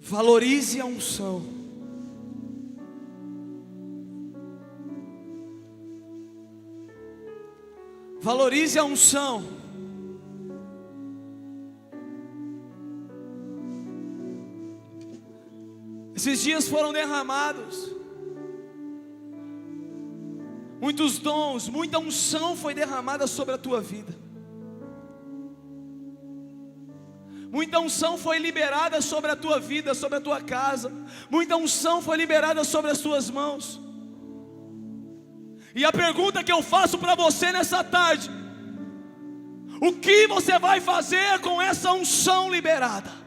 Valorize a unção. Valorize a unção. Esses dias foram derramados muitos dons, muita unção foi derramada sobre a tua vida. Muita unção foi liberada sobre a tua vida, sobre a tua casa. Muita unção foi liberada sobre as tuas mãos. E a pergunta que eu faço para você nessa tarde: o que você vai fazer com essa unção liberada?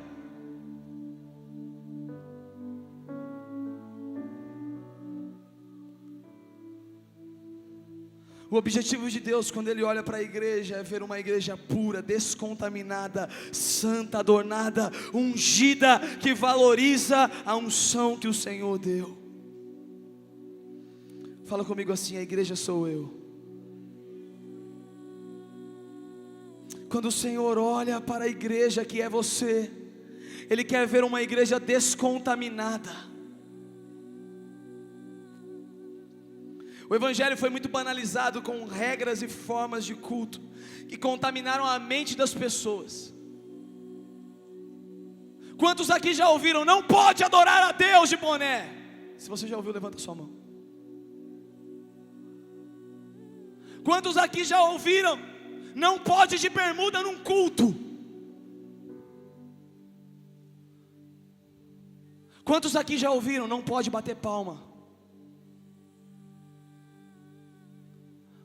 O objetivo de Deus, quando Ele olha para a igreja, é ver uma igreja pura, descontaminada, santa, adornada, ungida, que valoriza a unção que o Senhor deu. Fala comigo assim: a igreja sou eu. Quando o Senhor olha para a igreja que é você, Ele quer ver uma igreja descontaminada. O evangelho foi muito banalizado com regras e formas de culto que contaminaram a mente das pessoas. Quantos aqui já ouviram: não pode adorar a Deus de boné? Se você já ouviu, levanta sua mão. Quantos aqui já ouviram: não pode de bermuda num culto? Quantos aqui já ouviram: não pode bater palma?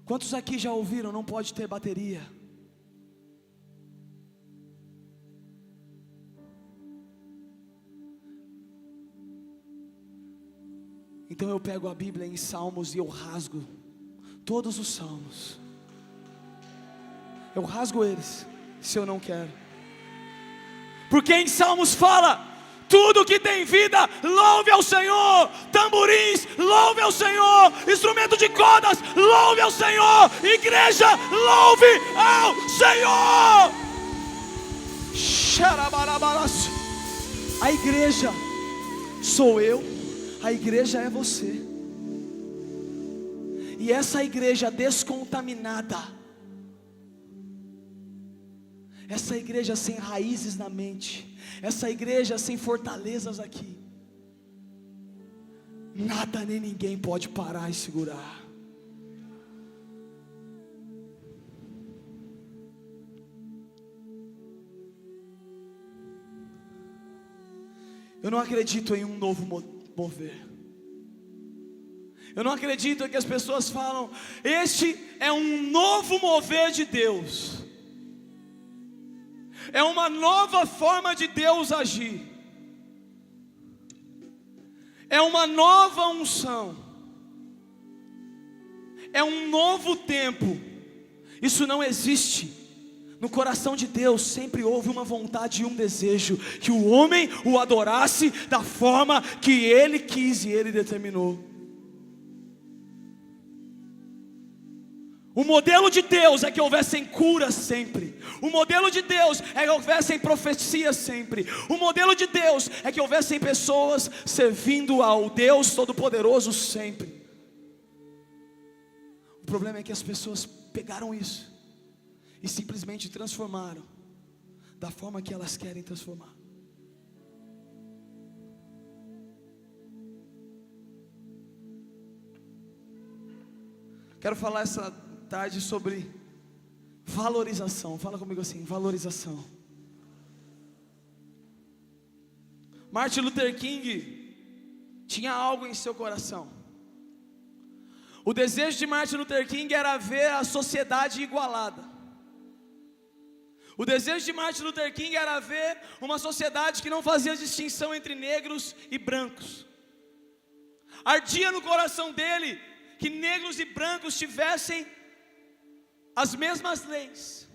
Quantos aqui já ouviram: não pode ter bateria? Então eu pego a Bíblia em Salmos e eu rasgo todos os salmos. Eu rasgo eles, se eu não quero. Porque em Salmos fala: tudo que tem vida, louve ao Senhor. Tamborins, louve ao Senhor. Instrumento de cordas, louve ao Senhor. Igreja, louve ao Senhor. A igreja sou eu, a igreja é você. E essa igreja descontaminada, essa igreja sem raízes na mente, essa igreja sem fortalezas aqui, nada nem ninguém pode parar e segurar. Eu não acredito em um novo mover. Eu não acredito que as pessoas falam: este é um novo mover de Deus. É uma nova forma de Deus agir. É uma nova unção. É um novo tempo. Isso não existe. No coração de Deus sempre houve uma vontade e um desejo: que o homem o adorasse da forma que Ele quis e Ele determinou. O modelo de Deus é que houvessem curas sempre. O modelo de Deus é que houvessem profecias sempre. O modelo de Deus é que houvessem pessoas servindo ao Deus Todo-Poderoso sempre. O problema é que as pessoas pegaram isso e simplesmente transformaram da forma que elas querem transformar. Quero falar essa tarde sobre valorização. Fala comigo assim: valorização. Martin Luther King tinha algo em seu coração. O desejo de Martin Luther King era ver a sociedade igualada. O desejo de Martin Luther King era ver uma sociedade que não fazia distinção entre negros e brancos. Ardia no coração dele que negros e brancos tivessem as mesmas leis,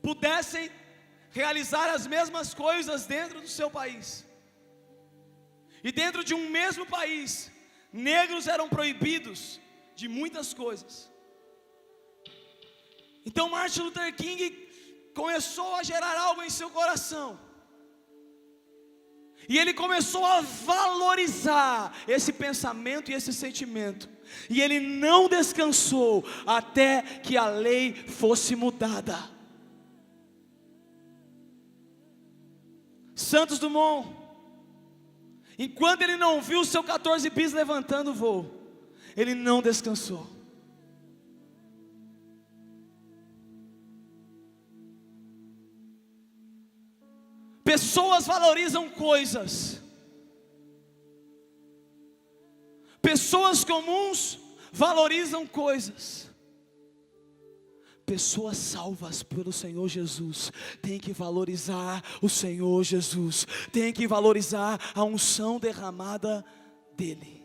pudessem realizar as mesmas coisas dentro do seu país. E dentro de um mesmo país, negros eram proibidos de muitas coisas. Então Martin Luther King começou a gerar algo em seu coração. E ele começou a valorizar esse pensamento e esse sentimento. E ele não descansou até que a lei fosse mudada. Santos Dumont, enquanto ele não viu o seu 14 bis levantando o voo, ele não descansou. Pessoas valorizam coisas. Pessoas comuns valorizam coisas. Pessoas salvas pelo Senhor Jesus têm que valorizar o Senhor Jesus, têm que valorizar a unção derramada dele.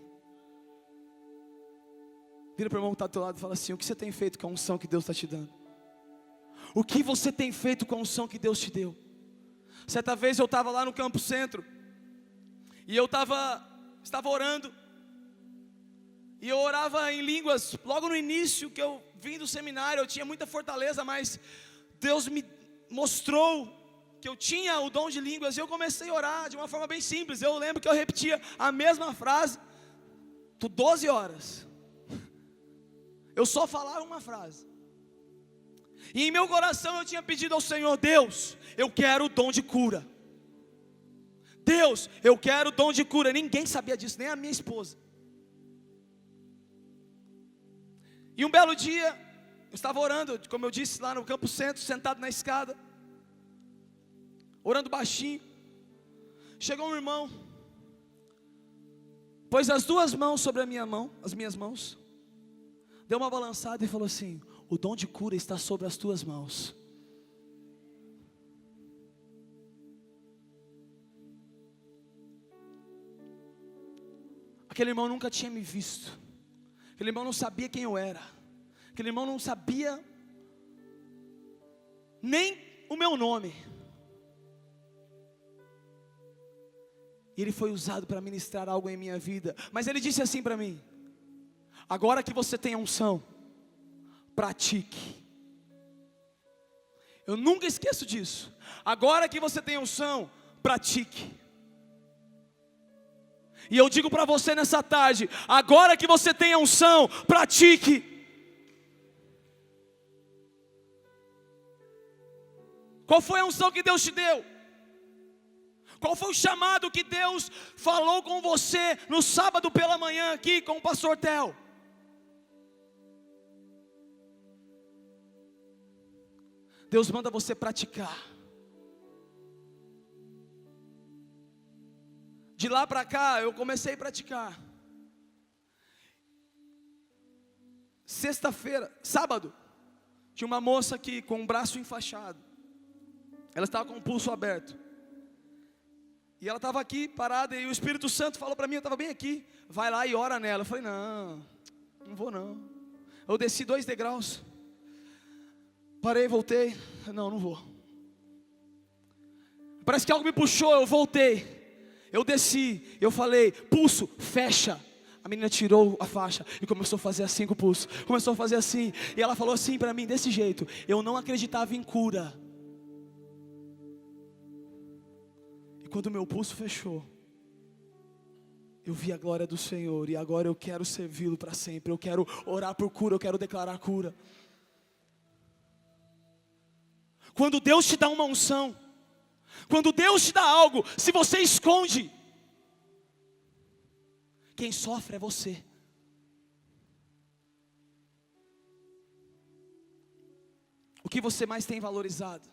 Vira para o irmão que está do teu lado e fala assim: o que você tem feito com a unção que Deus está te dando? O que você tem feito com a unção que Deus te deu? Certa vez eu estava lá no Campo Centro, e eu estava orando, e eu orava em línguas. Logo no início que eu vim do seminário, eu tinha muita fortaleza, mas Deus me mostrou que eu tinha o dom de línguas, e eu comecei a orar de uma forma bem simples. Eu lembro que eu repetia a mesma frase por 12 horas, eu só falava uma frase. E em meu coração eu tinha pedido ao Senhor: Deus, eu quero o dom de cura. Deus, eu quero o dom de cura. Ninguém sabia disso, nem a minha esposa. E um belo dia, eu estava orando, como eu disse, lá no Campo Centro, sentado na escada, orando baixinho. Chegou um irmão, pôs as duas mãos sobre a minha mão, as minhas mãos, deu uma balançada e falou assim: o dom de cura está sobre as tuas mãos. Aquele irmão nunca tinha me visto. Aquele irmão não sabia quem eu era. Aquele irmão não sabia nem o meu nome. E ele foi usado para ministrar algo em minha vida. Mas ele disse assim para mim: agora que você tem a unção, pratique. Eu nunca esqueço disso. Agora que você tem unção, pratique. E eu digo para você nessa tarde: agora que você tem a unção, pratique. Qual foi a unção que Deus te deu? Qual foi o chamado que Deus falou com você no sábado pela manhã aqui com o pastor Theo? Deus manda você praticar. De lá para cá eu comecei a praticar. Sexta-feira, sábado, tinha uma moça aqui com o braço enfaixado. Ela estava com o pulso aberto. E ela estava aqui parada, e o Espírito Santo falou para mim, eu estava bem aqui: vai lá e ora nela. Eu falei: não vou não. Eu desci 2 degraus. Parei, voltei. Não vou. Parece que algo me puxou, eu voltei. Eu desci, eu falei: pulso, fecha. A menina tirou a faixa e começou a fazer assim com o pulso. Começou a fazer assim. E ela falou assim para mim, desse jeito: eu não acreditava em cura. E quando o meu pulso fechou, eu vi a glória do Senhor. E agora eu quero servi-lo para sempre. Eu quero orar por cura, eu quero declarar cura. Quando Deus te dá uma unção, quando Deus te dá algo, se você esconde, quem sofre é você. O que você mais tem valorizado?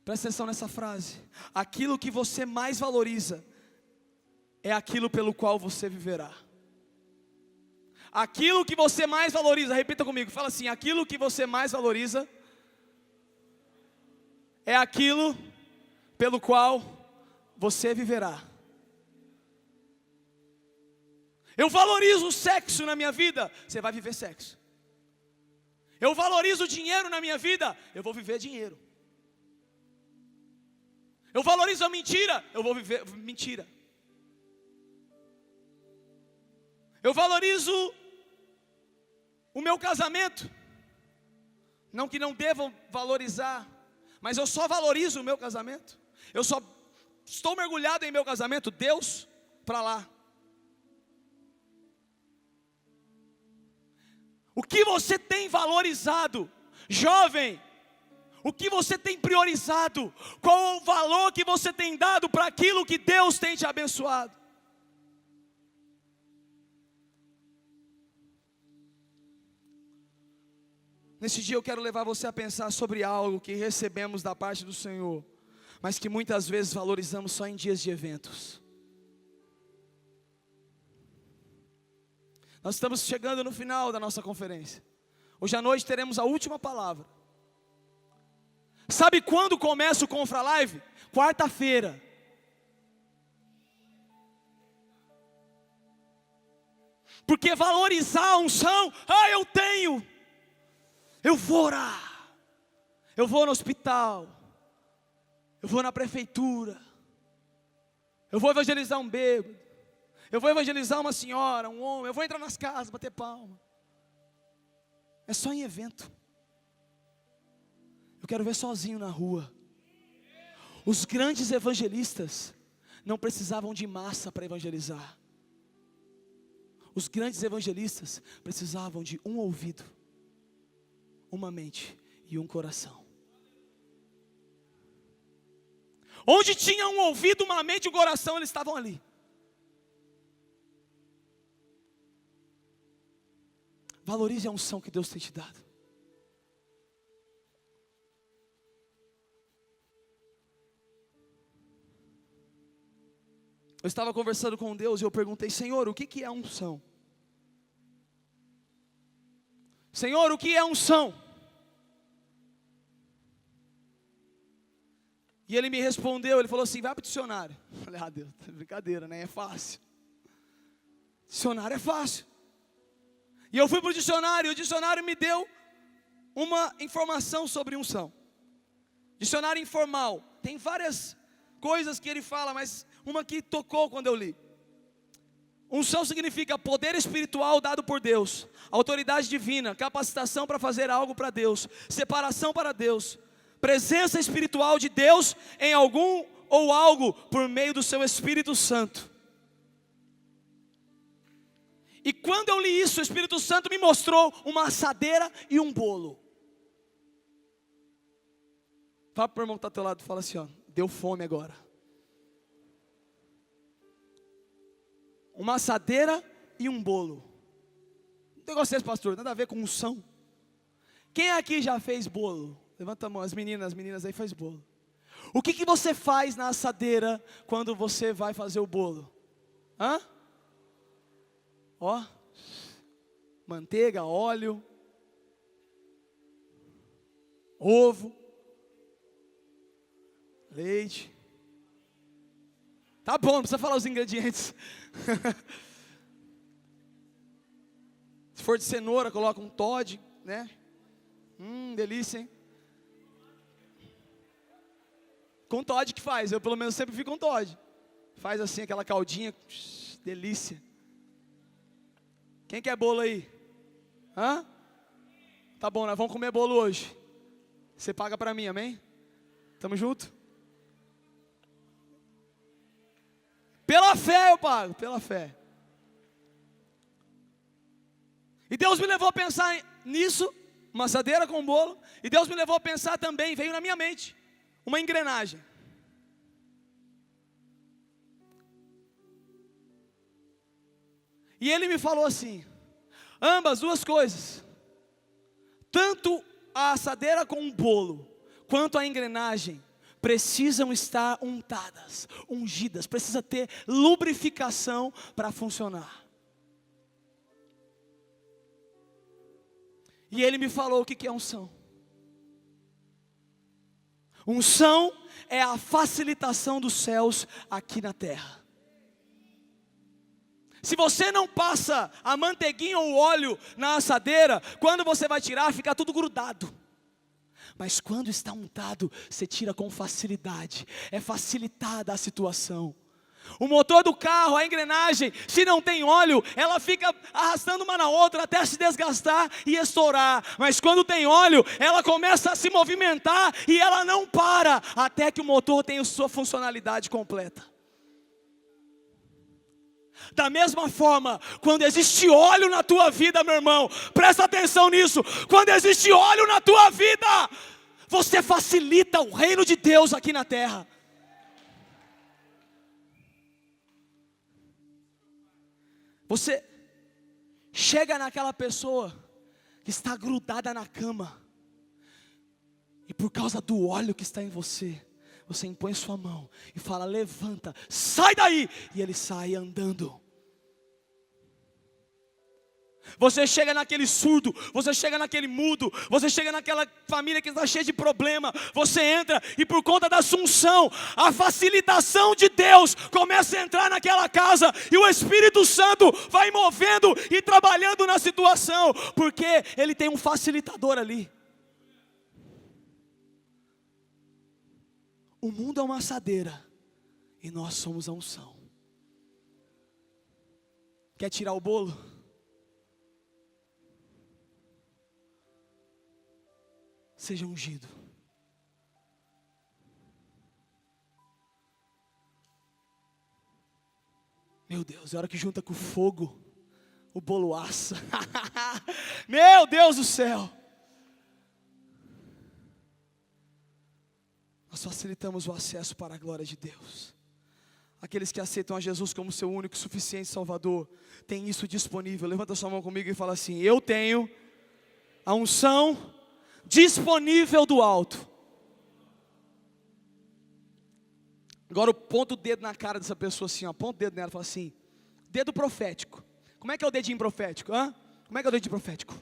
Presta atenção nessa frase. Aquilo que você mais valoriza é aquilo pelo qual você viverá. Aquilo que você mais valoriza, repita comigo, fala assim: aquilo que você mais valoriza é aquilo pelo qual você viverá. Eu valorizo o sexo na minha vida, você vai viver sexo. Eu valorizo o dinheiro na minha vida, eu vou viver dinheiro. Eu valorizo a mentira, eu vou viver mentira. Eu valorizo o meu casamento, não que não devam valorizar, mas eu só valorizo o meu casamento. Eu só estou mergulhado em meu casamento, Deus, para lá. O que você tem valorizado, jovem? O que você tem priorizado? Qual o valor que você tem dado para aquilo que Deus tem te abençoado? Nesse dia eu quero levar você a pensar sobre algo que recebemos da parte do Senhor, mas que muitas vezes valorizamos só em dias de eventos. Nós estamos chegando no final da nossa conferência. Hoje à noite teremos a última palavra. Sabe quando começa o Confra Live? Quarta-feira. Porque valorizar a unção, eu tenho. Eu vou orar. Eu vou no hospital. Eu vou na prefeitura. Eu vou evangelizar um bêbado. Eu vou evangelizar uma senhora, um homem. Eu vou entrar nas casas, bater palma. É só em evento. Eu quero ver sozinho na rua. Os grandes evangelistas não precisavam de massa para evangelizar. Os grandes evangelistas precisavam de um ouvido, uma mente e um coração. Onde tinha um ouvido, uma mente e um coração, eles estavam ali. Valorize a unção que Deus tem te dado. Eu estava conversando com Deus e eu perguntei: Senhor, o que é unção? Senhor, o que é unção? E Ele me respondeu, Ele falou assim: vai para o dicionário. Eu falei: Deus, brincadeira, né? É fácil. Dicionário é fácil. E eu fui para o dicionário, e o dicionário me deu uma informação sobre unção. Dicionário informal. Tem várias coisas que ele fala, mas uma que tocou quando eu li. Unção significa poder espiritual dado por Deus, autoridade divina, capacitação para fazer algo para Deus, separação para Deus, presença espiritual de Deus em algum ou algo por meio do seu Espírito Santo. E quando eu li isso, o Espírito Santo me mostrou uma assadeira e um bolo. Fala para o irmão que está ao teu lado, fala assim: deu fome agora. Uma assadeira e um bolo. Não tem negócio desse, pastor, nada a ver com unção. Quem aqui já fez bolo? Levanta a mão, as meninas aí faz bolo. O que você faz na assadeira quando você vai fazer o bolo? Manteiga, óleo, ovo, leite. Tá bom, não precisa falar os ingredientes. Se for de cenoura, coloca um Toddy, né? Delícia, hein? Com Toddy que faz, eu pelo menos sempre fico com Toddy. Faz assim aquela caldinha, delícia. Quem quer bolo aí? Tá bom, nós vamos comer bolo hoje. Você paga pra mim, amém? Tamo junto? Pela fé eu pago, pela fé. E Deus me levou a pensar nisso, uma assadeira com bolo. E Deus me levou a pensar também, veio na minha mente, uma engrenagem. E Ele me falou assim: ambas, duas coisas, tanto a assadeira com o bolo, quanto a engrenagem, precisam estar untadas, ungidas, precisa ter lubrificação para funcionar. E Ele me falou o que é unção. Unção é a facilitação dos céus aqui na terra. Se você não passa a manteiguinha ou o óleo na assadeira, quando você vai tirar, fica tudo grudado. Mas quando está untado, você tira com facilidade. É facilitada a situação. O motor do carro, a engrenagem, se não tem óleo, ela fica arrastando uma na outra até se desgastar e estourar. Mas quando tem óleo, ela começa a se movimentar e ela não para até que o motor tenha sua funcionalidade completa. Da mesma forma, quando existe óleo na tua vida, meu irmão, presta atenção nisso. Quando existe óleo na tua vida, você facilita o reino de Deus aqui na terra. Você chega naquela pessoa que está grudada na cama, e por causa do óleo que está em você, você impõe sua mão e fala: levanta, sai daí, e ele sai andando. Você chega naquele surdo, você chega naquele mudo, você chega naquela família que está cheia de problema, você entra e por conta da assunção, a facilitação de Deus começa a entrar naquela casa e o Espírito Santo vai movendo e trabalhando na situação, porque Ele tem um facilitador ali. O mundo é uma assadeira e nós somos a unção. Quer tirar o bolo? Seja ungido. Meu Deus, é hora que junta com o fogo, o bolo assa. Meu Deus do céu. Nós facilitamos o acesso para a glória de Deus. Aqueles que aceitam a Jesus como seu único e suficiente Salvador, tem isso disponível. Levanta sua mão comigo e fala assim: eu tenho a unção disponível do alto. Agora ponta o dedo na cara dessa pessoa assim, ó, ponta o dedo nela e fala assim: dedo profético. Como é que é o dedinho profético? Como é que é o dedinho profético?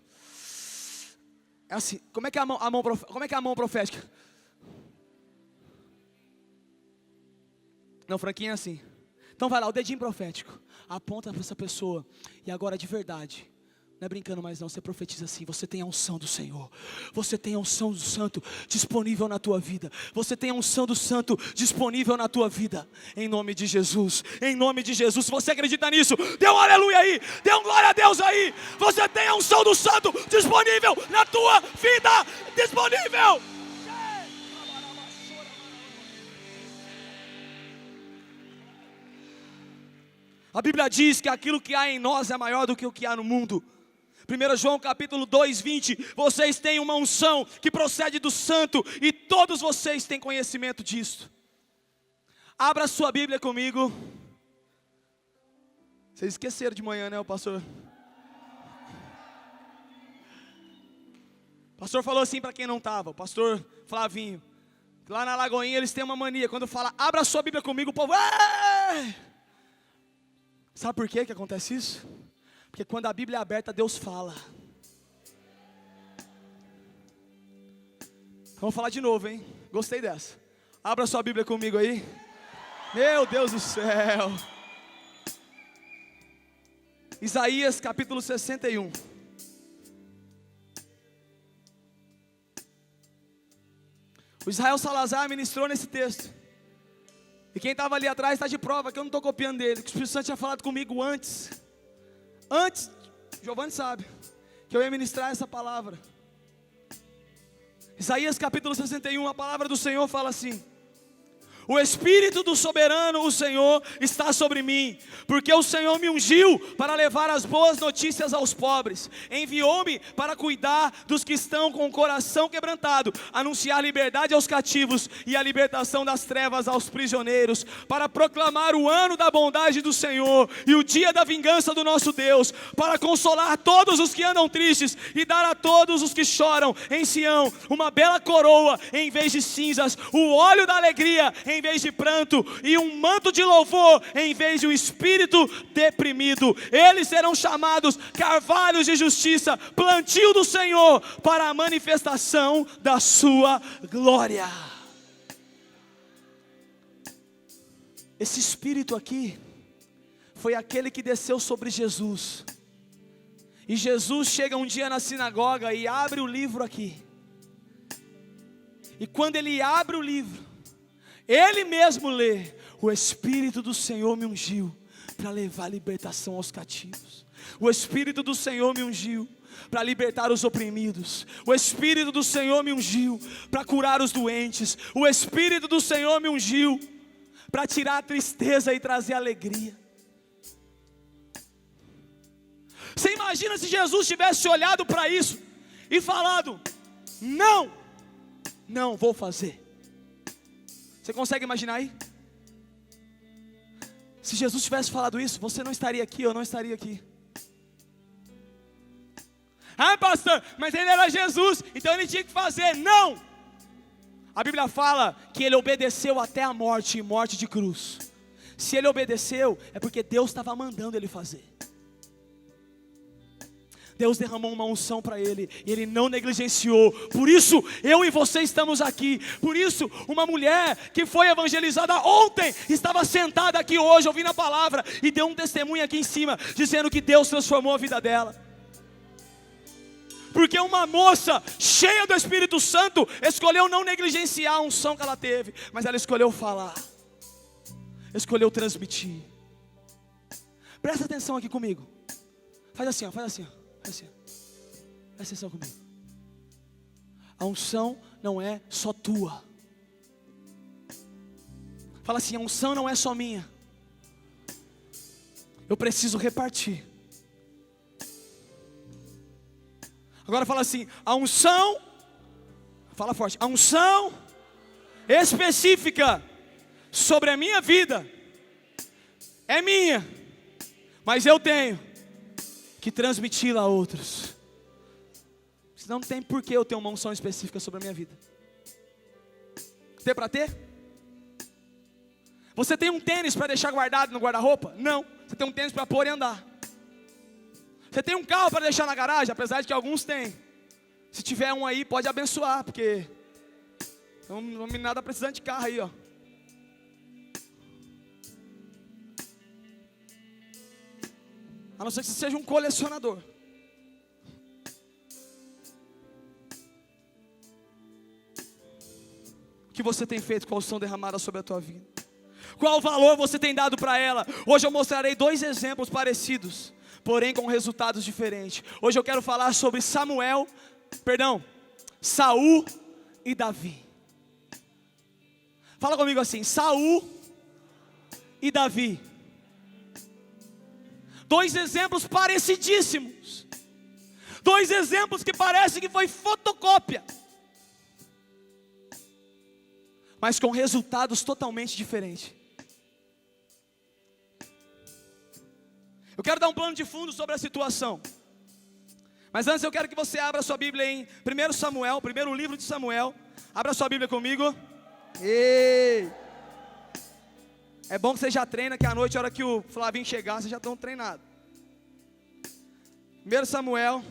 É assim, como é que é como é que é a mão profética? Não, Franquinho, é assim. Então vai lá, o dedinho profético. Aponta para essa pessoa. E agora de verdade, não é brincando mais não, você profetiza assim: você tem a unção do Senhor, você tem a unção do Santo disponível na tua vida, você tem a unção do Santo disponível na tua vida, em nome de Jesus, em nome de Jesus. Se você acredita nisso, dê um aleluia aí, dê um glória a Deus aí. Você tem a unção do Santo disponível na tua vida, disponível. A Bíblia diz que aquilo que há em nós é maior do que o que há no mundo. 1 João capítulo 2, 20, vocês têm uma unção que procede do Santo, e todos vocês têm conhecimento disso. Abra sua Bíblia comigo. Vocês esqueceram de manhã, né, o pastor? O pastor falou assim para quem não estava, o pastor Flavinho. Lá na Lagoinha eles têm uma mania, quando fala, abra sua Bíblia comigo, o povo... Aaah! Sabe por que acontece isso? Porque quando a Bíblia é aberta, Deus fala. Vamos falar de novo, hein? Gostei dessa. Abra sua Bíblia comigo aí. Meu Deus do céu. Isaías capítulo 61. O Israel Salazar ministrou nesse texto. E quem estava ali atrás está de prova que eu não estou copiando dele, que o Espírito Santo tinha falado comigo antes, Giovanni sabe, que eu ia ministrar essa palavra. Isaías capítulo 61, a palavra do Senhor fala assim: o Espírito do soberano, o Senhor, está sobre mim, porque o Senhor me ungiu para levar as boas notícias aos pobres, enviou-me para cuidar dos que estão com o coração quebrantado, anunciar liberdade aos cativos e a libertação das trevas aos prisioneiros, para proclamar o ano da bondade do Senhor e o dia da vingança do nosso Deus, para consolar todos os que andam tristes e dar a todos os que choram em Sião uma bela coroa em vez de cinzas, o óleo da alegria em vez de pranto, e um manto de louvor em vez de um espírito deprimido. Eles serão chamados carvalhos de justiça, plantio do Senhor, para a manifestação da sua glória. Esse espírito aqui foi aquele que desceu sobre Jesus. E Jesus chega um dia na sinagoga e abre o livro aqui. E quando ele abre o livro, ele mesmo lê: o Espírito do Senhor me ungiu para levar libertação aos cativos. O Espírito do Senhor me ungiu para libertar os oprimidos. O Espírito do Senhor me ungiu para curar os doentes. O Espírito do Senhor me ungiu para tirar a tristeza e trazer alegria. Você imagina se Jesus tivesse olhado para isso e falado: não vou fazer. Você consegue imaginar aí? Se Jesus tivesse falado isso, você não estaria aqui, eu não estaria aqui. Ah, pastor, mas ele era Jesus, então ele tinha que fazer. Não! A Bíblia fala que ele obedeceu até a morte, e morte de cruz. Se ele obedeceu, é porque Deus estava mandando ele fazer. Deus derramou uma unção para ele, e ele não negligenciou. Por isso, eu e você estamos aqui. Por isso, uma mulher que foi evangelizada ontem, estava sentada aqui hoje, ouvindo a palavra, e deu um testemunho aqui em cima, dizendo que Deus transformou a vida dela. Porque uma moça cheia do Espírito Santo escolheu não negligenciar a unção que ela teve, mas ela escolheu falar, escolheu transmitir. Presta atenção aqui comigo. Faz assim, ó, faz assim, ó. Presta atenção comigo. A unção não é só tua. Fala assim: a unção não é só minha. Eu preciso repartir. Agora fala assim: a unção, fala forte, a unção específica sobre a minha vida é minha, mas eu tenho que transmiti-la a outros. Senão não tem porquê eu ter uma unção específica sobre a minha vida. Tem para ter? Você tem um tênis para deixar guardado no guarda-roupa? Não. Você tem um tênis para pôr e andar. Você tem um carro para deixar na garagem? Apesar de que alguns têm. Se tiver um aí, pode abençoar, porque não tem nada precisando de carro aí, ó. A não ser que você seja um colecionador. O que você tem feito com a unção derramada sobre a tua vida? Qual valor você tem dado para ela? Hoje eu mostrarei 2 exemplos parecidos, porém com resultados diferentes. Hoje eu quero falar sobre Saul e Davi. Fala comigo assim: Saul e Davi. 2 exemplos parecidíssimos. 2 exemplos que parece que foi fotocópia, mas com resultados totalmente diferentes. Eu quero dar um plano de fundo sobre a situação. Mas antes eu quero que você abra sua Bíblia em 1 Samuel, primeiro livro de Samuel. Abra sua Bíblia comigo. Ei! É bom que você já treina, que à noite, a hora que o Flavinho chegar, vocês já estão treinados. 1 Samuel,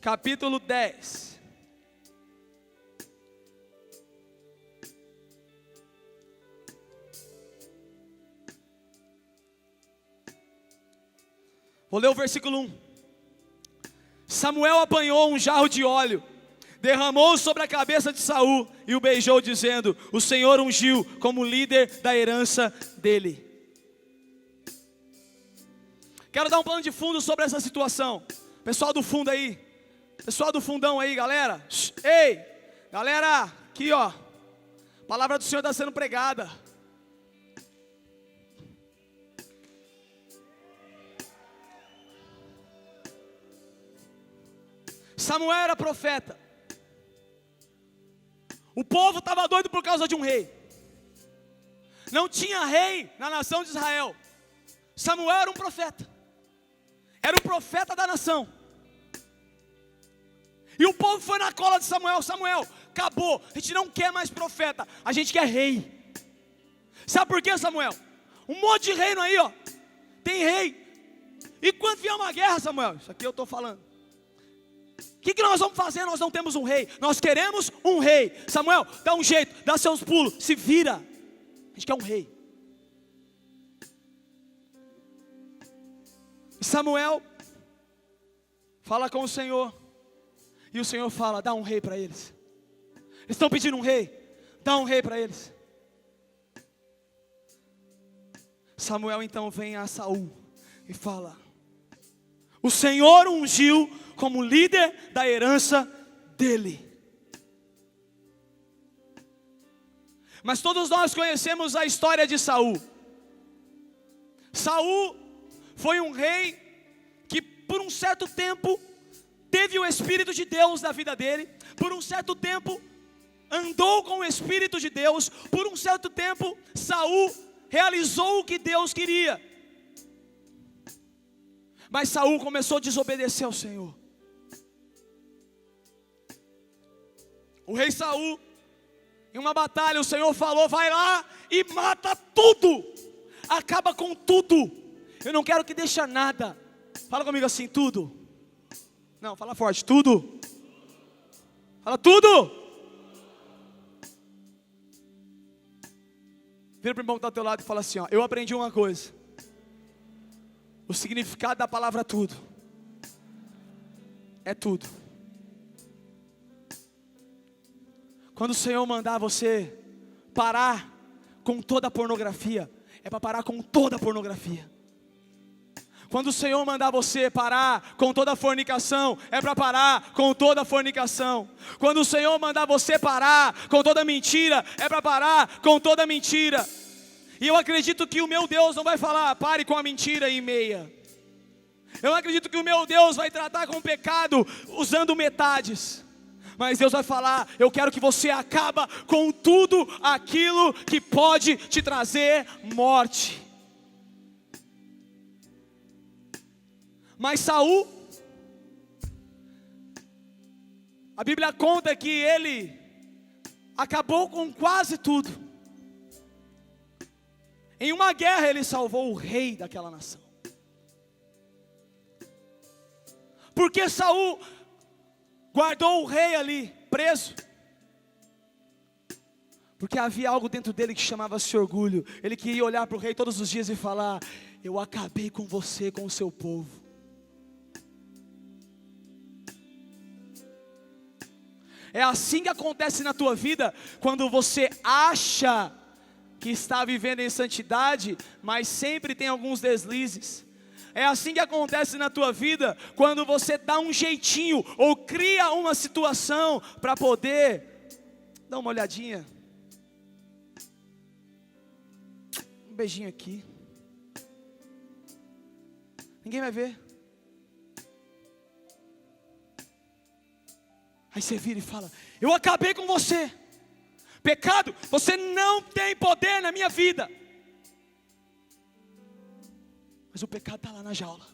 capítulo 10. Vou ler o versículo 1. Samuel apanhou um jarro de óleo, derramou sobre a cabeça de Saul e o beijou, dizendo: o Senhor ungiu como líder da herança dele. Quero dar um plano de fundo sobre essa situação. Pessoal do fundo aí, pessoal do fundão aí, galera. Ei, galera, aqui ó, a palavra do Senhor está sendo pregada. Samuel era profeta. O povo estava doido por causa de um rei. Não tinha rei na nação de Israel. Samuel era um profeta. Era o profeta da nação. E o povo foi na cola de Samuel. Samuel, acabou, a gente não quer mais profeta, a gente quer rei. Sabe por quê, Samuel? Um monte de reino aí, ó. Tem rei. E quando vier uma guerra, Samuel, isso aqui eu estou falando, o que nós vamos fazer? Nós não temos um rei, nós queremos um rei. Samuel, dá um jeito, dá seus pulos, se vira. A gente quer um rei. E Samuel fala com o Senhor, e o Senhor fala: dá um rei para eles. Eles estão pedindo um rei, dá um rei para eles. Samuel então vem a Saul e fala: o Senhor ungiu como líder da herança dele. Mas todos nós conhecemos a história de Saul. Saul foi um rei que por um certo tempo teve o Espírito de Deus na vida dele. Por um certo tempo andou com o Espírito de Deus. Por um certo tempo Saul realizou o que Deus queria. Mas Saul começou a desobedecer ao Senhor. O rei Saul, em uma batalha, o Senhor falou: vai lá e mata tudo, acaba com tudo, eu não quero que deixe nada. Fala comigo assim: tudo. Não, fala forte: tudo. Fala: tudo. Vira para o irmão que está ao teu lado e fala assim: ó, eu aprendi uma coisa. O significado da palavra tudo é tudo. Quando o Senhor mandar você parar com toda a pornografia, é para parar com toda a pornografia. Quando o Senhor mandar você parar com toda a fornicação, é para parar com toda a fornicação. Quando o Senhor mandar você parar com toda mentira, é para parar com toda mentira. E eu acredito que o meu Deus não vai falar: pare com a mentira e meia. Eu não acredito que o meu Deus vai tratar com o pecado usando metades. Mas Deus vai falar: eu quero que você acabe com tudo aquilo que pode te trazer morte. Mas Saul, a Bíblia conta que ele acabou com quase tudo. Em uma guerra ele salvou o rei daquela nação. Porque Saul guardou o rei ali, preso? Porque havia algo dentro dele que chamava-se orgulho. Ele queria olhar para o rei todos os dias e falar: eu acabei com você, com o seu povo. É assim que acontece na tua vida, quando você acha que está vivendo em santidade, mas sempre tem alguns deslizes. É assim que acontece na tua vida, quando você dá um jeitinho, ou cria uma situação, para poder dar uma olhadinha. Um beijinho aqui. Ninguém vai ver. Aí você vira e fala: eu acabei com você. Pecado, você não tem poder na minha vida. Mas o pecado está lá na jaula.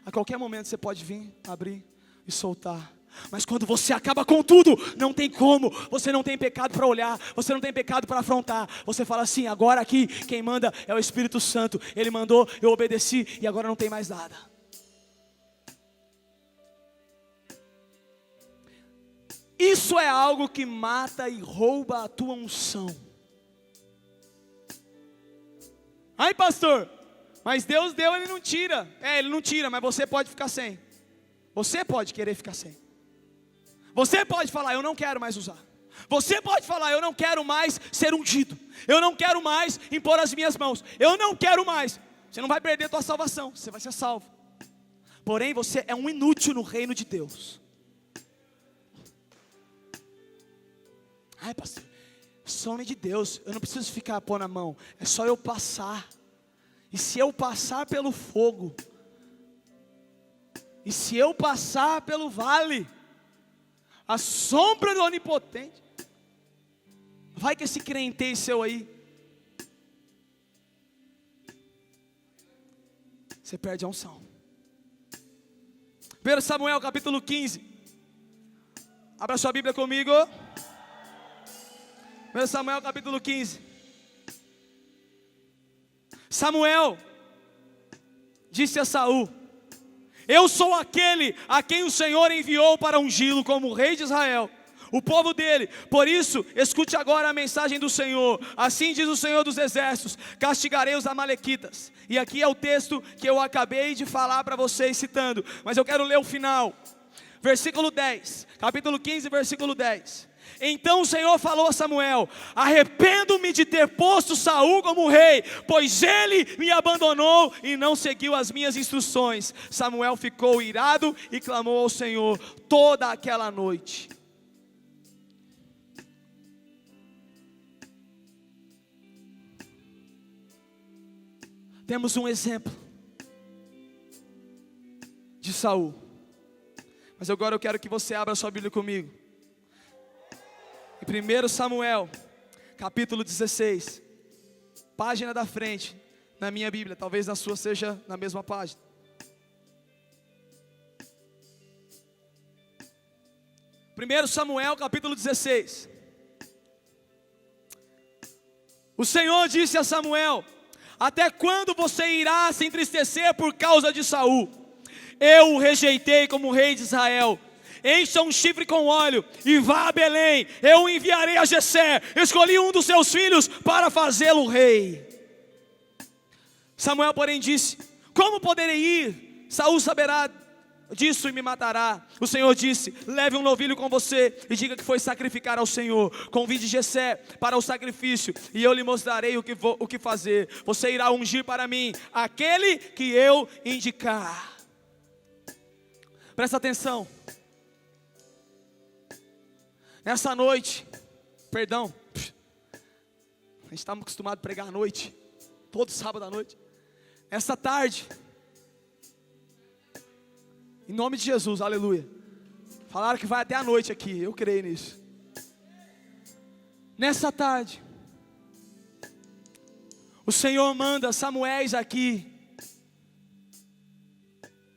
A qualquer momento você pode vir, abrir e soltar. Mas quando você acaba com tudo, não tem como. Você não tem pecado para olhar, você não tem pecado para afrontar. Você fala assim: agora aqui quem manda é o Espírito Santo. Ele mandou, eu obedeci e agora não tem mais nada. Isso é algo que mata e rouba a tua unção. Ai, pastor, mas Deus deu, Ele não tira. Ele não tira, mas você pode ficar sem. Você pode querer ficar sem. Você pode falar: eu não quero mais usar. Você pode falar: eu não quero mais ser ungido. Eu não quero mais impor as minhas mãos. Eu não quero mais. Você não vai perder a tua salvação, você vai ser salvo. Porém você é um inútil no reino de Deus. Ai, pastor, eu sou homem de Deus, eu não preciso ficar pôr na mão. É só eu passar. E se eu passar pelo fogo, e se eu passar pelo vale, a sombra do onipotente, vai que esse crente seu aí, você perde a unção. 1 Samuel capítulo 15. Abra sua Bíblia comigo. 1 Samuel capítulo 15. Samuel disse a Saul: eu sou aquele a quem o Senhor enviou para ungí-lo como rei de Israel, o povo dele. Por isso, escute agora a mensagem do Senhor. Assim diz o Senhor dos exércitos: castigarei os amalequitas. E aqui é o texto que eu acabei de falar para vocês citando, mas eu quero ler o final. Versículo 10, capítulo 15, versículo 10. Então o Senhor falou a Samuel: arrependo-me de ter posto Saul como rei, pois ele me abandonou e não seguiu as minhas instruções. Samuel ficou irado e clamou ao Senhor toda aquela noite. Temos um exemplo de Saul. Mas agora eu quero que você abra sua Bíblia comigo. Em 1 Samuel, capítulo 16. Página da frente, na minha Bíblia. Talvez na sua seja na mesma página. Primeiro Samuel, capítulo 16. O Senhor disse a Samuel: até quando você irá se entristecer por causa de Saul? Eu o rejeitei como rei de Israel. Encha um chifre com óleo e vá a Belém. Eu o enviarei a Jessé. Escolhi um dos seus filhos para fazê-lo rei. Samuel, porém, disse: como poderei ir? Saul saberá disso e me matará. O Senhor disse: leve um novilho com você e diga que foi sacrificar ao Senhor. Convide Jessé para o sacrifício e eu lhe mostrarei o que fazer. Você irá ungir para mim aquele que eu indicar. Presta atenção. Nessa noite, a gente está acostumado a pregar à noite, todo sábado à noite. Essa tarde, em nome de Jesus, aleluia. Falaram que vai até a noite aqui, eu creio nisso. Nessa tarde, o Senhor manda Samuéis aqui.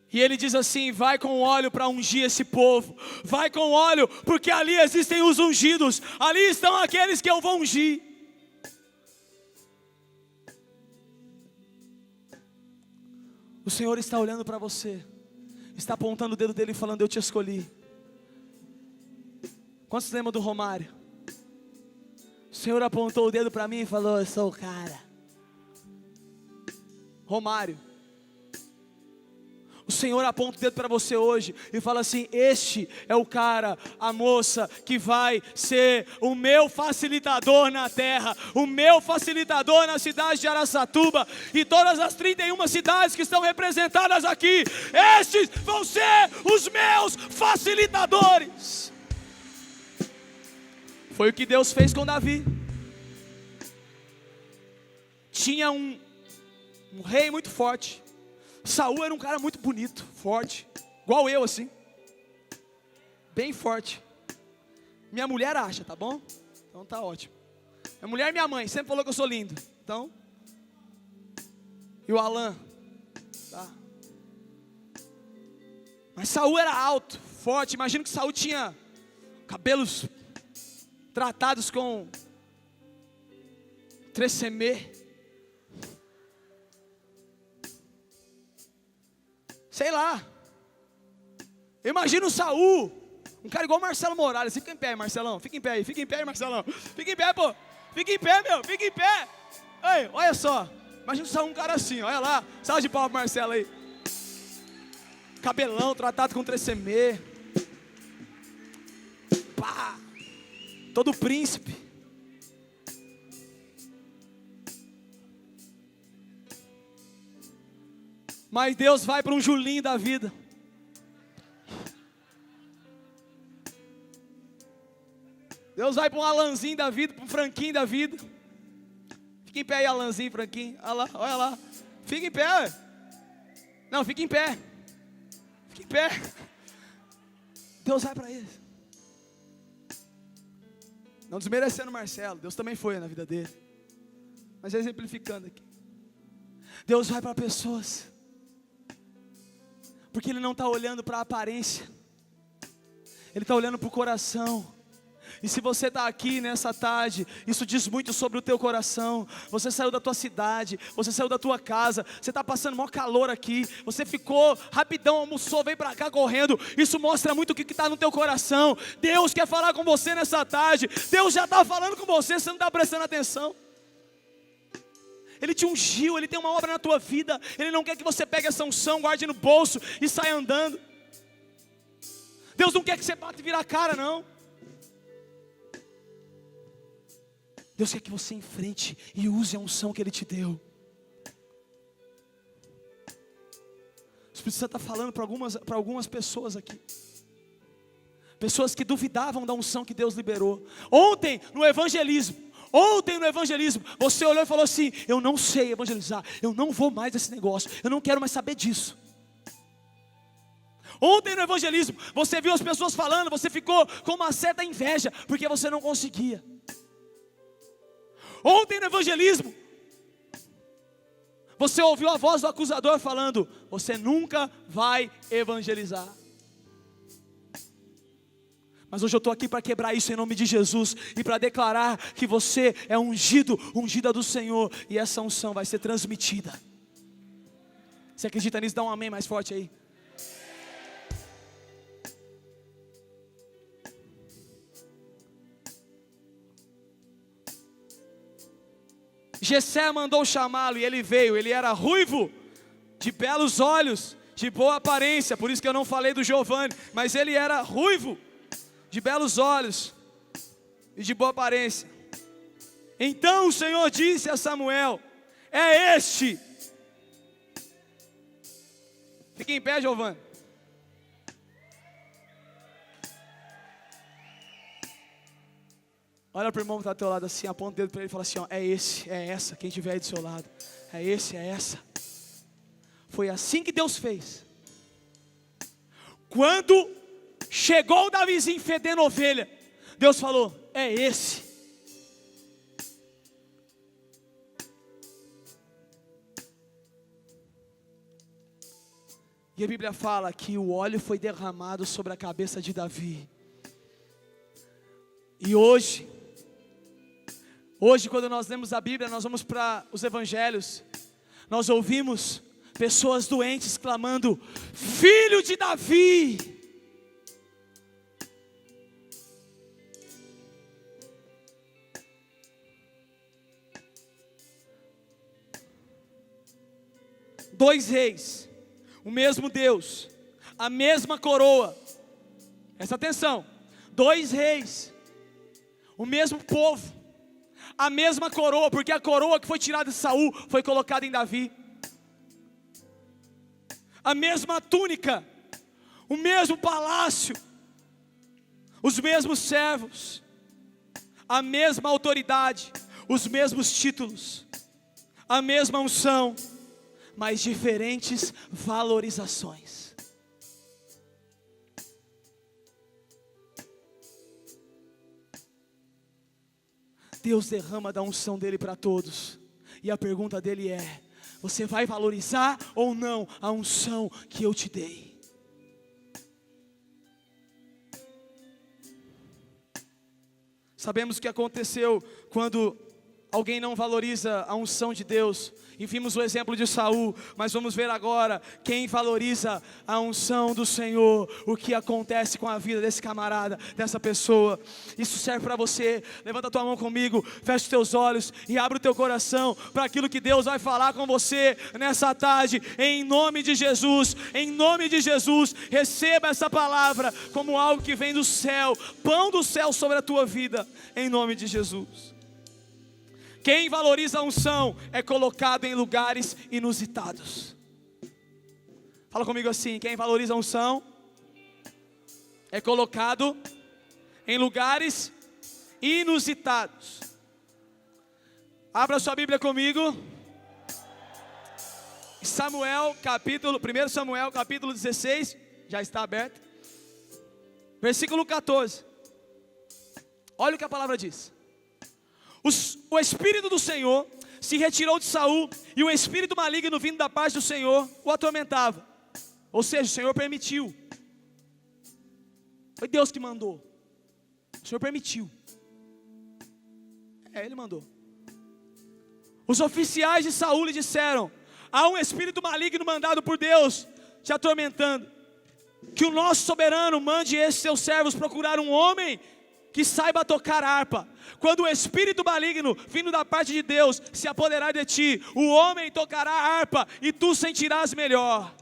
E ele diz assim: vai com óleo para ungir esse povo. Vai com óleo, porque ali existem os ungidos. Ali estão aqueles que eu vou ungir. O Senhor está olhando para você, está apontando o dedo dele e falando: eu te escolhi. Quantos lembram do Romário? O Senhor apontou o dedo para mim e falou: eu sou o cara. Romário. O Senhor aponta o dedo para você hoje e fala assim: este é o cara, a moça que vai ser o meu facilitador na terra, o meu facilitador na cidade de Araçatuba e todas as 31 cidades que estão representadas aqui. Estes vão ser os meus facilitadores. Foi o que Deus fez com Davi. Tinha um rei muito forte. Saul era um cara muito bonito, forte, igual eu assim, bem forte. Minha mulher acha, tá bom? Então tá ótimo. Minha mulher e minha mãe sempre falou que eu sou lindo. Então, e o Alan, tá? Mas Saul era alto, forte. Imagino que Saul tinha cabelos tratados com tressemê. Sei lá. Eu imagino Saul, um cara igual Marcelo Morales. Fica em pé, Marcelão. Fica em pé aí, Marcelão. Fica em pé, pô. Fica em pé, meu. Fica em pé. Ei, olha só. Imagina Saul, um cara assim, olha lá. Salve de palmas pro Marcelo aí. Cabelão, tratado com tressemê. Pá. Todo príncipe. Mas Deus vai para um Julinho da vida. Deus vai para um Alanzinho da vida, para um Franquinho da vida. Fica em pé aí, Alanzinho, Franquinho. Olha lá, olha lá. Fica em pé. Não, fica em pé. Fica em pé. Deus vai para eles. Não desmerecendo o Marcelo, Deus também foi na vida dele. Mas exemplificando aqui. Deus vai para pessoas. Porque Ele não está olhando para a aparência. Ele está olhando para o coração. E se você está aqui nessa tarde, isso diz muito sobre o teu coração. Você saiu da tua cidade, você saiu da tua casa, você está passando maior calor aqui, você ficou rapidão, almoçou, veio para cá correndo. Isso mostra muito o que está no teu coração. Deus quer falar com você nessa tarde. Deus já está falando com você, você não está prestando atenção. Ele te ungiu, Ele tem uma obra na tua vida. Ele não quer que você pegue essa unção, guarde no bolso e saia andando. Deus não quer que você bata e vira a cara, não. Deus quer que você enfrente e use a unção que Ele te deu. O Espírito Santo está falando para algumas pessoas aqui. Pessoas que duvidavam da unção que Deus liberou. Ontem no evangelismo, você olhou e falou assim: eu não sei evangelizar, eu não vou mais nesse negócio, eu não quero mais saber disso. Ontem no evangelismo, você viu as pessoas falando, você ficou com uma certa inveja, porque você não conseguia. Ontem no evangelismo, você ouviu a voz do acusador falando: você nunca vai evangelizar. Mas hoje eu estou aqui para quebrar isso em nome de Jesus, e para declarar que você é ungido, ungida do Senhor, e essa unção vai ser transmitida. Você acredita nisso? Dá um amém mais forte aí. Jessé mandou chamá-lo e ele veio. Ele era ruivo, de belos olhos, de boa aparência. Por isso que eu não falei do Giovanni, mas ele era ruivo, de belos olhos e de boa aparência. Então o Senhor disse a Samuel: é este. Fique em pé, Giovanni. Olha para o irmão que está ao teu lado assim, aponta o dedo para ele e fala assim: ó, é esse, é essa, quem estiver aí do seu lado. É esse, é essa. Foi assim que Deus fez. Quando chegou o Davizinho fedendo ovelha, Deus falou: é esse. E a Bíblia fala que o óleo foi derramado sobre a cabeça de Davi. E hoje quando nós lemos a Bíblia, nós vamos para os evangelhos, nós ouvimos pessoas doentes clamando: filho de Davi. Dois reis, o mesmo Deus, a mesma coroa. Presta atenção, dois reis, o mesmo povo, a mesma coroa, porque a coroa que foi tirada de Saul foi colocada em Davi. A mesma túnica, o mesmo palácio, os mesmos servos, a mesma autoridade, os mesmos títulos, a mesma unção, mas diferentes valorizações. Deus derrama da unção dele para todos, e a pergunta dele é: você vai valorizar ou não a unção que eu te dei? Sabemos o que aconteceu quando alguém não valoriza a unção de Deus, e vimos o exemplo de Saul, mas vamos ver agora quem valoriza a unção do Senhor, o que acontece com a vida desse camarada, dessa pessoa. Isso serve para você. Levanta a tua mão comigo, fecha os teus olhos e abre o teu coração para aquilo que Deus vai falar com você nessa tarde, em nome de Jesus. Em nome de Jesus, receba essa palavra como algo que vem do céu, pão do céu sobre a tua vida, em nome de Jesus. Quem valoriza a unção é colocado em lugares inusitados. Fala comigo assim: quem valoriza a unção é colocado em lugares inusitados. Abra sua Bíblia comigo. 1 Samuel capítulo 16, já está aberto. Versículo 14. Olha o que a palavra diz. O Espírito do Senhor se retirou de Saul, e um espírito maligno vindo da parte do Senhor o atormentava. Ou seja, o Senhor permitiu. Foi Deus que mandou. O Senhor permitiu. Ele mandou. Os oficiais de Saul lhe disseram: há um espírito maligno mandado por Deus te atormentando. Que o nosso soberano mande esses seus servos procurar um homem que saiba tocar harpa. Quando o espírito maligno vindo da parte de Deus se apoderar de ti, o homem tocará harpa e tu sentirás melhor.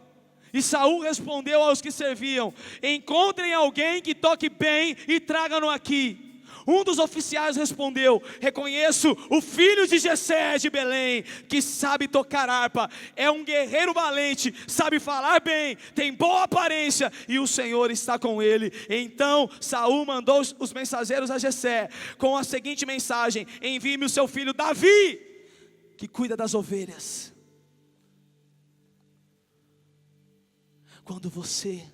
E Saul respondeu aos que serviam: encontrem alguém que toque bem e tragam-no aqui. Um dos oficiais respondeu: reconheço o filho de Jessé de Belém, que sabe tocar harpa, é um guerreiro valente, sabe falar bem, tem boa aparência, e o Senhor está com ele. Então Saul mandou os mensageiros a Jessé com a seguinte mensagem: envie-me o seu filho Davi, que cuida das ovelhas. Quando você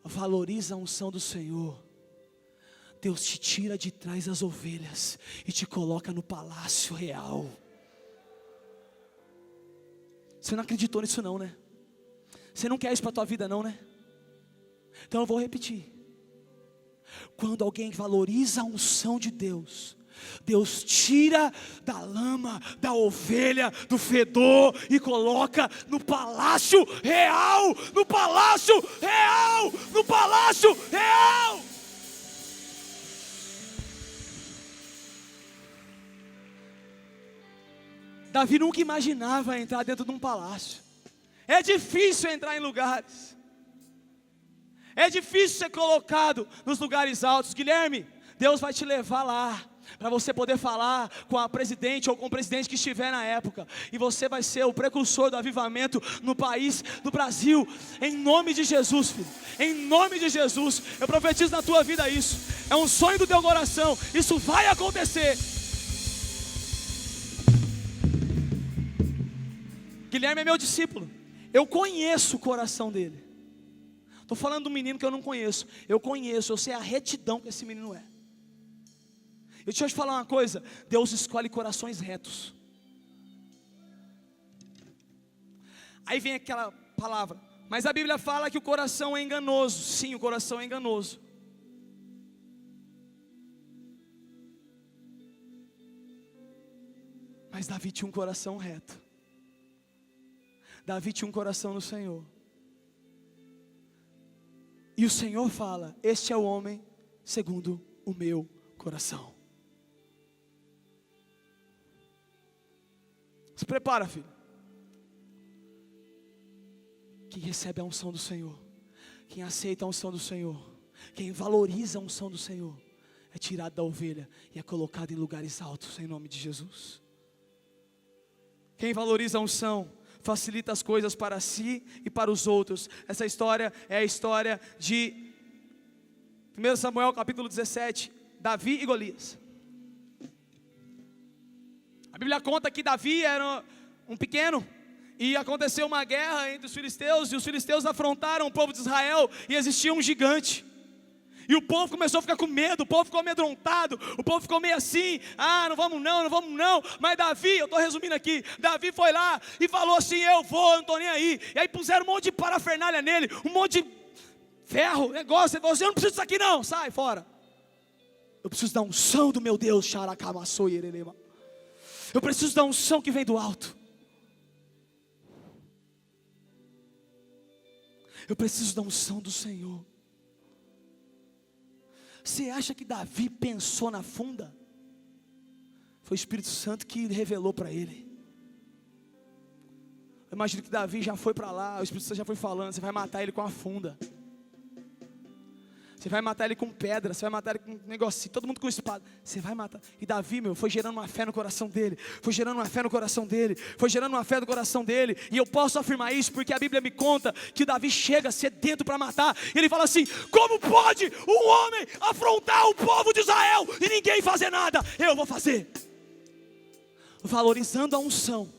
valoriza a unção do Senhor, Deus te tira de trás das ovelhas e te coloca no palácio real. Você não acreditou nisso não, né? Você não quer isso para a tua vida não, né? Então eu vou repetir. Quando alguém valoriza a unção de Deus, Deus tira da lama, da ovelha, do fedor e coloca no palácio real, no palácio real, no palácio real. Davi nunca imaginava entrar dentro de um palácio. É difícil entrar em lugares. É difícil ser colocado nos lugares altos. Guilherme, Deus vai te levar lá, para você poder falar com a presidente ou com o presidente que estiver na época. E você vai ser o precursor do avivamento no país, no Brasil. Em nome de Jesus, filho. Em nome de Jesus. Eu profetizo na tua vida isso. É um sonho do teu coração. Isso vai acontecer. Guilherme é meu discípulo. Eu conheço o coração dele. Estou falando de um menino que eu não conheço. Eu conheço, eu sei a retidão que esse menino é. E deixa eu te falar uma coisa. Deus escolhe corações retos. Aí vem aquela palavra: mas a Bíblia fala que o coração é enganoso. Sim, o coração é enganoso. Mas Davi tinha um coração reto. Davi tinha um coração no Senhor. E o Senhor fala: este é o homem segundo o meu coração. Se prepara, filho. Quem recebe a unção do Senhor, quem aceita a unção do Senhor, quem valoriza a unção do Senhor, é tirado da ovelha e é colocado em lugares altos, em nome de Jesus. Quem valoriza a unção facilita as coisas para si e para os outros. Essa história é a história de 1 Samuel capítulo 17, Davi e Golias. A Bíblia conta que Davi era um pequeno, e aconteceu uma guerra entre os filisteus, e os filisteus afrontaram o povo de Israel, e existia um gigante. E o povo começou a ficar com medo, o povo ficou amedrontado, o povo ficou meio assim: não vamos não. Mas Davi, eu estou resumindo aqui, Davi foi lá e falou assim: eu vou, eu não estou nem aí. E aí puseram um monte de parafernália nele, um monte de ferro, negócio. Ele falou assim: eu não preciso disso aqui não, sai fora. Eu preciso da unção do meu Deus, xaracamassou yerelema. Eu preciso da unção que vem do alto. Eu preciso da unção do Senhor. Você acha que Davi pensou na funda? Foi o Espírito Santo que revelou para ele. Eu imagino que Davi já foi para lá, o Espírito Santo já foi falando: você vai matar ele com a funda. Você vai matar ele com pedra, você vai matar ele com um negocinho, todo mundo com espada. Você vai matar. E Davi, foi gerando uma fé no coração dele. Foi gerando uma fé no coração dele. Foi gerando uma fé no coração dele. E eu posso afirmar isso porque a Bíblia me conta que Davi chega sedento para matar. E ele fala assim: como pode um homem afrontar o povo de Israel e ninguém fazer nada? Eu vou fazer. Valorizando a unção.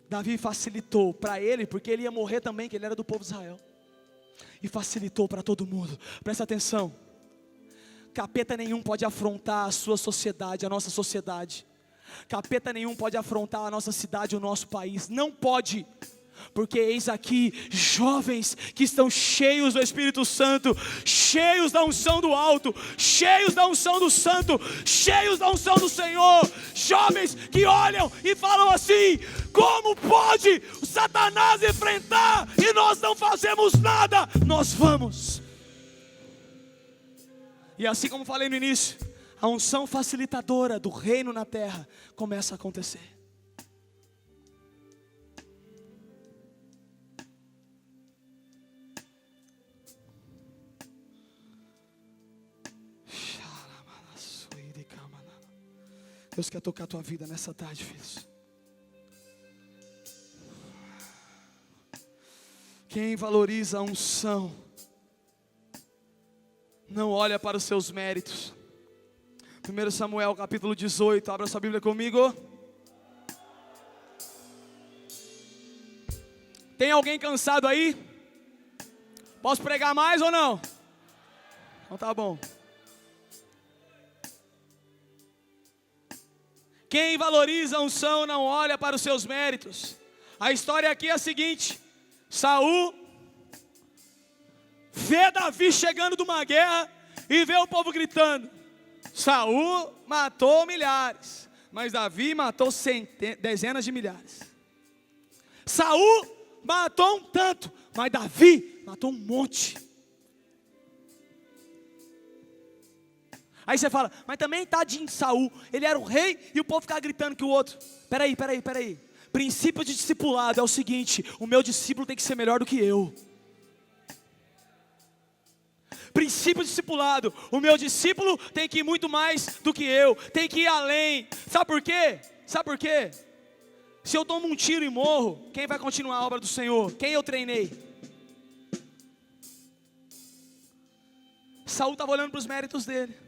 Davi facilitou para ele, porque ele ia morrer também, que ele era do povo de Israel. E facilitou para todo mundo. Presta atenção. Capeta nenhum pode afrontar a sua sociedade, a nossa sociedade. Capeta nenhum pode afrontar a nossa cidade, o nosso país. Não pode. Porque eis aqui jovens que estão cheios do Espírito Santo, cheios da unção do alto, cheios da unção do santo, cheios da unção do Senhor. Jovens que olham e falam assim: como pode o Satanás enfrentar e nós não fazemos nada? Nós vamos. E assim como falei no início, a unção facilitadora do reino na terra começa a acontecer. Deus quer tocar a tua vida nessa tarde, filhos. Quem valoriza a unção não olha para os seus méritos. 1 Samuel capítulo 18, abra sua Bíblia comigo. Tem alguém cansado aí? Posso pregar mais ou não? Então tá bom. Quem valoriza a unção não olha para os seus méritos. A história aqui é a seguinte: Saul vê Davi chegando de uma guerra e vê o povo gritando. Saul matou milhares, mas Davi matou dezenas de milhares. Saul matou um tanto, mas Davi matou um monte. Aí você fala, mas também tadinho de Saul, ele era o rei e o povo ficava gritando que o outro. Peraí. Princípio de discipulado é o seguinte: o meu discípulo tem que ser melhor do que eu. Princípio de discipulado: o meu discípulo tem que ir muito mais do que eu, tem que ir além. Sabe por quê? Se eu tomo um tiro e morro, quem vai continuar a obra do Senhor? Quem eu treinei? Saul estava olhando para os méritos dele.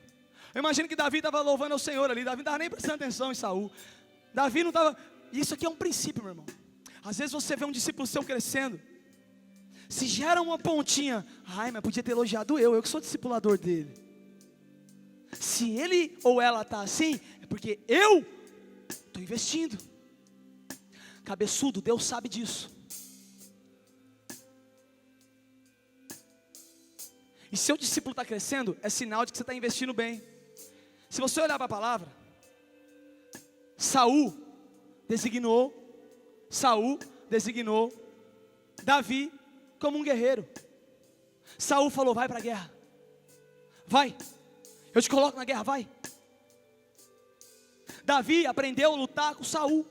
Eu imagino que Davi estava louvando ao Senhor ali. Davi não estava nem prestando atenção em Saul. Davi não estava. Isso aqui é um princípio, meu irmão. Às vezes você vê um discípulo seu crescendo, se gera uma pontinha. Ai, mas podia ter elogiado eu que sou discipulador dele. Se ele ou ela está assim, é porque eu estou investindo. Cabeçudo, Deus sabe disso. E seu discípulo está crescendo, é sinal de que você está investindo bem. Se você olhar para a palavra, Saul designou Davi como um guerreiro. Saul falou: vai para a guerra, vai, eu te coloco na guerra, vai. Davi aprendeu a lutar com Saul.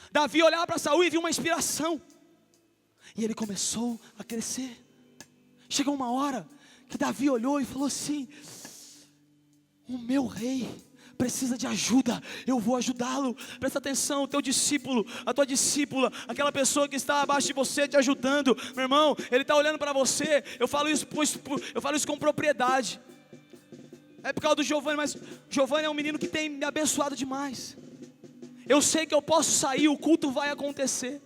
Davi olhava para Saul e viu uma inspiração, e ele começou a crescer. Chegou uma hora que Davi olhou e falou assim: o meu rei precisa de ajuda, eu vou ajudá-lo. Presta atenção, o teu discípulo, a tua discípula, aquela pessoa que está abaixo de você te ajudando, meu irmão, ele está olhando para você. Eu falo isso com propriedade. É por causa do Giovanni, mas Giovanni é um menino que tem me abençoado demais. Eu sei que eu posso sair, o culto vai acontecer.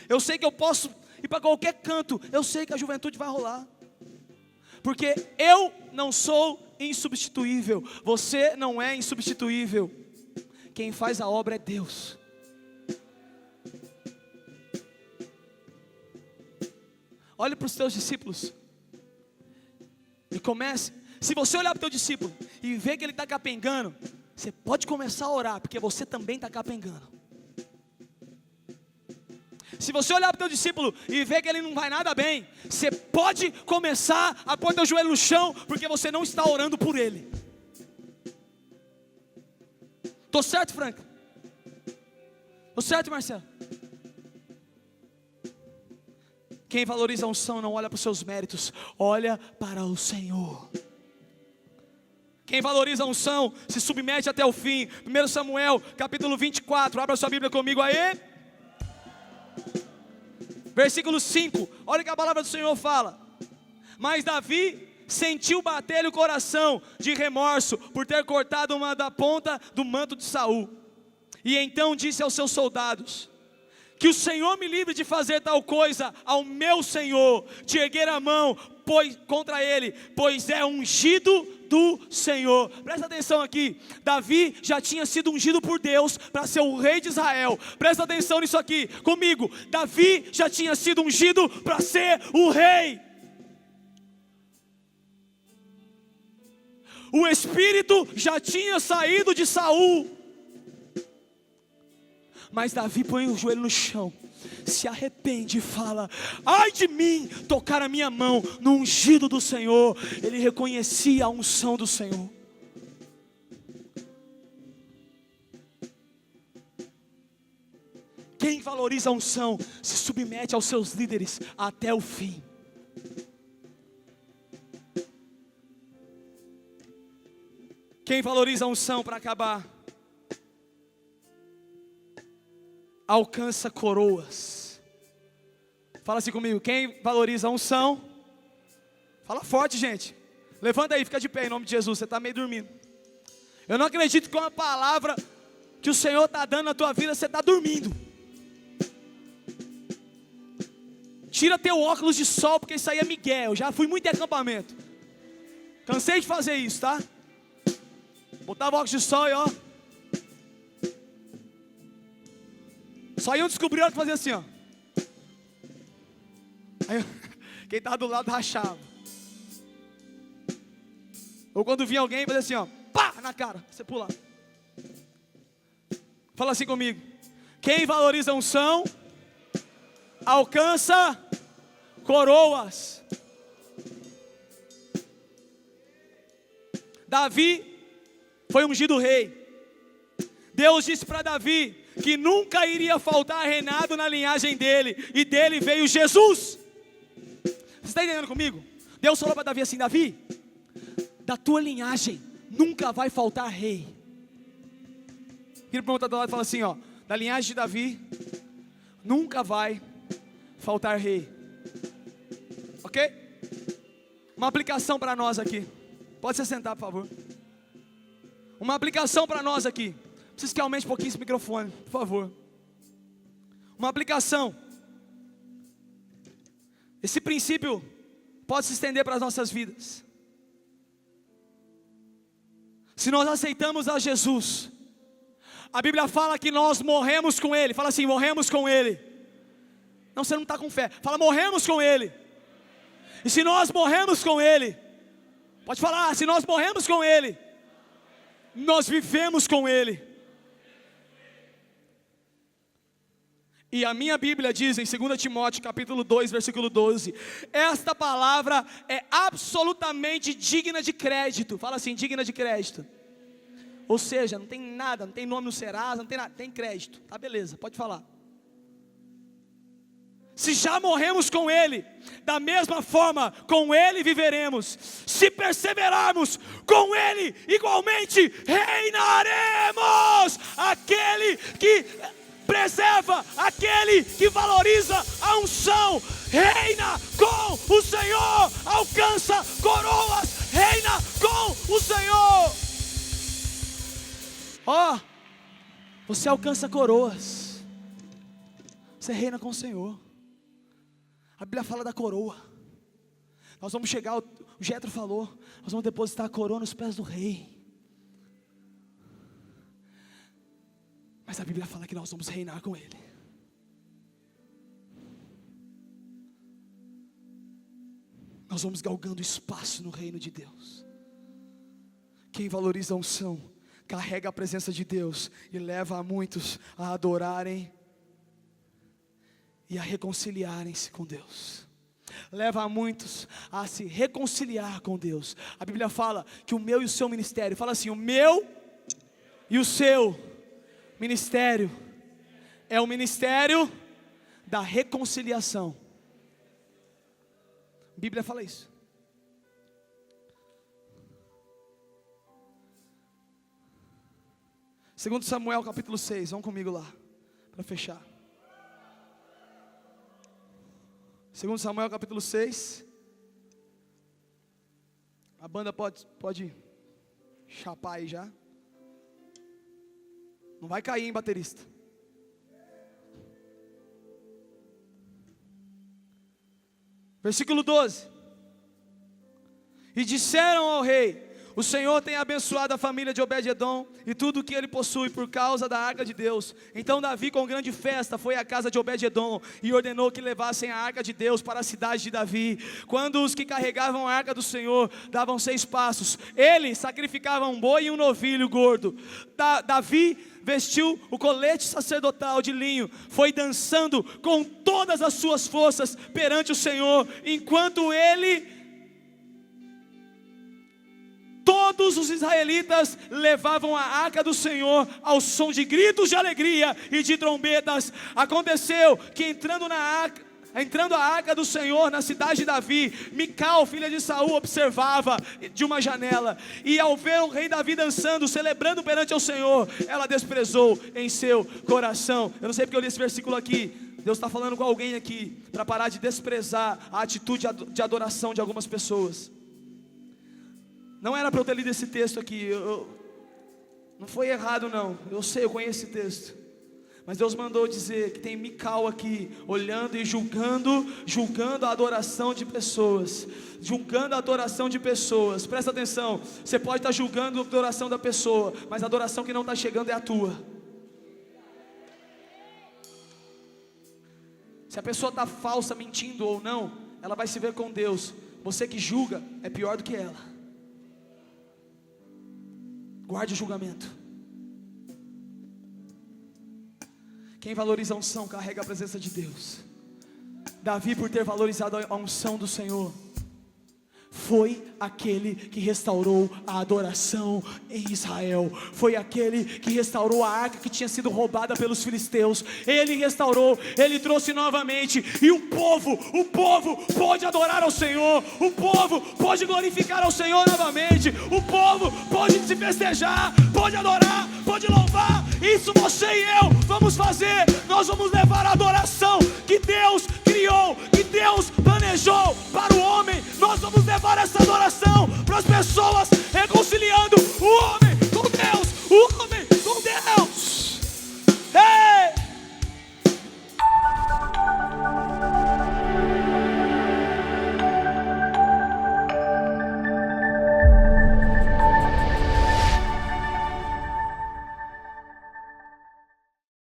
Eu sei que eu posso ir para qualquer canto. Eu sei que a juventude vai rolar. Porque eu não sou insubstituível. Você não é insubstituível. Quem faz a obra é Deus. Olhe para os teus discípulos e comece. Se você olhar para o teu discípulo e ver que ele está capengando, você pode começar a orar, porque você também está capengando. Se você olhar para o teu discípulo e ver que ele não vai nada bem, você pode começar a pôr teu joelho no chão, porque você não está orando por ele. Tô certo, Franca? Tô certo, Marcelo? Quem valoriza a unção não olha para os seus méritos, olha para o Senhor. Quem valoriza a unção se submete até o fim. 1 Samuel capítulo 24, abra sua Bíblia comigo aí. Versículo 5, olha o que a palavra do Senhor fala. Mas Davi sentiu bater-lhe o coração de remorso por ter cortado uma da ponta do manto de Saul. E então disse aos seus soldados: que o Senhor me livre de fazer tal coisa ao meu Senhor, de erguer a mão contra ele, pois é ungido do Senhor. Presta atenção aqui, Davi já tinha sido ungido por Deus para ser o rei de Israel. Presta atenção nisso aqui comigo, Davi já tinha sido ungido para ser o rei. O espírito já tinha saído de Saul, mas Davi põe o joelho no chão, se arrepende e fala: ai de mim tocar a minha mão no ungido do Senhor. Ele reconhecia a unção do Senhor. Quem valoriza a unção se submete aos seus líderes até o fim. Quem valoriza a unção para acabar, alcança coroas. Fala assim comigo, quem valoriza a unção, fala forte, gente. Levanta aí, fica de pé em nome de Jesus, você está meio dormindo. Eu não acredito que com a palavra que o Senhor está dando na tua vida, você está dormindo. Tira teu óculos de sol, porque isso aí é migué. Eu já fui muito em acampamento. Cansei de fazer isso, tá? Botava óculos de sol e ó. Só iam descobrir o que fazia assim, ó. Aí, quem estava do lado rachava. Ou quando vinha alguém, fazia assim, ó. Pá, na cara, você pula. Fala assim comigo. Quem valoriza a unção, alcança coroas. Davi foi ungido rei. Deus disse para Davi que nunca iria faltar reinado na linhagem dele, e dele veio Jesus. Você está entendendo comigo? Deus falou para Davi assim: Davi, da tua linhagem nunca vai faltar rei. Vira para o outro lado e fala assim, ó: da linhagem de Davi nunca vai faltar rei. Ok? Uma aplicação para nós aqui. Pode se sentar, por favor. Uma aplicação para nós aqui. Preciso que aumente um pouquinho esse microfone, por favor. Uma aplicação. Esse princípio pode se estender para as nossas vidas. Se nós aceitamos a Jesus, a Bíblia fala que nós morremos com Ele. Fala assim, morremos com Ele. Não, você não está com fé. Fala, morremos com Ele. E se nós morremos com Ele, pode falar, se nós morremos com Ele, nós vivemos com Ele. E a minha Bíblia diz em 2 Timóteo capítulo 2, versículo 12, esta palavra é absolutamente digna de crédito. Fala assim, digna de crédito. Ou seja, não tem nada, não tem nome no Serasa, não tem nada, tem crédito. Tá, beleza, pode falar. Se já morremos com Ele, da mesma forma com Ele viveremos. Se perseverarmos com Ele, igualmente reinaremos. Aquele que preserva, aquele que valoriza a unção, reina com o Senhor, alcança coroas, reina com o Senhor. Ó, você alcança coroas, você reina com o Senhor. A Bíblia fala da coroa. Nós vamos chegar, o Jetro falou, nós vamos depositar a coroa nos pés do rei. Mas a Bíblia fala que nós vamos reinar com Ele. Nós vamos galgando espaço no reino de Deus. Quem valoriza a unção, carrega a presença de Deus e leva a muitos a adorarem e a reconciliarem-se com Deus. Leva a muitos a se reconciliar com Deus. A Bíblia fala que o meu e o seu ministério, fala assim, o meu e o seu ministério é o ministério da reconciliação. A Bíblia fala isso. Segundo Samuel capítulo 6, vamos comigo lá, para fechar. Segundo Samuel capítulo 6. A banda pode chapar aí já. Não vai cair, hein, baterista. Versículo 12. E disseram ao rei: o Senhor tem abençoado a família de Obed-edom e tudo o que ele possui por causa da arca de Deus. Então Davi com grande festa foi à casa de Obed-edom e ordenou que levassem a arca de Deus para a cidade de Davi. Quando os que carregavam a arca do Senhor davam 6 passos, ele sacrificava um boi e um novilho gordo. Davi vestiu o colete sacerdotal de linho, foi dançando com todas as suas forças perante o Senhor, enquanto todos os israelitas levavam a arca do Senhor ao som de gritos de alegria e de trombetas. Aconteceu que entrando na arca, Entrando a arca do Senhor na cidade de Davi, Mical, filha de Saul, observava de uma janela, e ao ver o rei Davi dançando, celebrando perante ao Senhor, ela desprezou em seu coração. Eu não sei porque eu li esse versículo aqui. Deus está falando com alguém aqui, para parar de desprezar a atitude de adoração de algumas pessoas. Não era para eu ter lido esse texto aqui, não foi errado não, eu sei, eu conheço esse texto. Mas Deus mandou dizer que tem Mical aqui, olhando e julgando a adoração de pessoas. Julgando a adoração de pessoas. Presta atenção, você pode estar julgando a adoração da pessoa, mas a adoração que não está chegando é a tua. Se a pessoa está falsa, mentindo ou não, ela vai se ver com Deus. Você que julga é pior do que ela. Guarde o julgamento. Quem valoriza a unção carrega a presença de Deus. Davi, por ter valorizado a unção do Senhor, foi aquele que restaurou a adoração em Israel. Foi aquele que restaurou a arca que tinha sido roubada pelos filisteus. Ele restaurou, ele trouxe novamente. E o povo pode adorar ao Senhor. O povo pode glorificar ao Senhor novamente. O povo pode se festejar, pode adorar, pode louvar. Isso você e eu vamos fazer. Nós vamos levar a adoração que Deus criou, que Deus planejou para o homem. Nós vamos levar essa adoração para as pessoas, reconciliando o homem